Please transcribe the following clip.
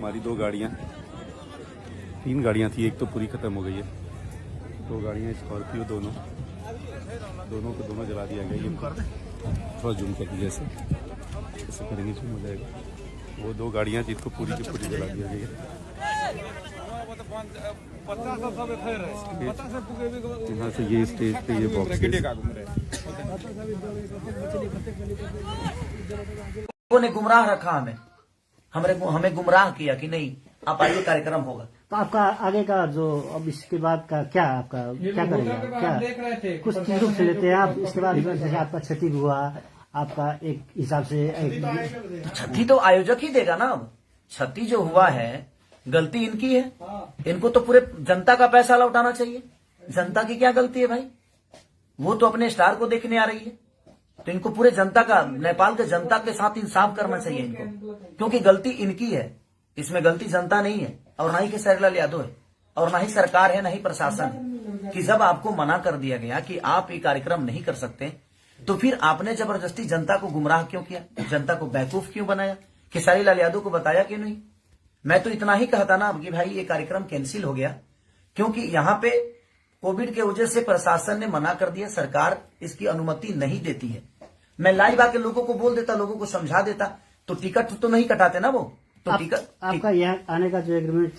हमारी 2 गाड़ियाँ, 3 गाड़ियाँ थी, एक तो पूरी खत्म हो गई है। 2 गाड़ियाँ स्कॉर्पियो, दोनों को जला दिया गया। ये थोड़ा जूम कर दीजिए, ऐसे करेंगे जूम हो जाएगा। वो 2 गाड़ियाँ जिसको पूरी की पूरी जला दिया गया। यहाँ से ये स्टेज पे ये बॉक्स ने गुमराह रखा, हमें गुमराह किया कि नहीं आप आइए कार्यक्रम होगा। तो आपका आगे का जो अब इसके बाद का क्या आपका क्या करेंगे, क्या कुछ चीज रूप से लेते हैं आप? इसके बाद जैसे आपका क्षति हुआ, आपका एक हिसाब से क्षति तो आयोजक ही देगा ना। अब क्षति जो हुआ है गलती इनकी है, इनको तो पूरे जनता का पैसा लौटाना चाहिए। जनता की क्या गलती है भाई? वो तो अपने स्टार को देखने आ रही है, तो इनको पूरे जनता का, नेपाल के जनता के साथ इंसाफ करना चाहिए इनको, क्योंकि गलती इनकी है, इसमें गलती जनता नहीं है और ना ही खेसारीलाल यादव है और ना ही सरकार है, ना ही प्रशासन है। कि जब आपको मना कर दिया गया कि आप ये कार्यक्रम नहीं कर सकते, तो फिर आपने जबरदस्ती जनता को गुमराह क्यों किया, जनता को बेवकूफ क्यों बनाया? खेसारीलाल यादव को बताया क्यों नहीं? मैं तो इतना ही कहता ना कि भाई ये कार्यक्रम कैंसिल हो गया, क्योंकि यहाँ पे कोविड के वजह से प्रशासन ने मना कर दिया, सरकार इसकी अनुमति नहीं देती है। मैं लाइव आके लोगों को बोल देता, लोगों को समझा देता, तो टिकट तो नहीं कटाते ना वो। तो टिकट आपका यहाँ आने का जो एग्रीमेंट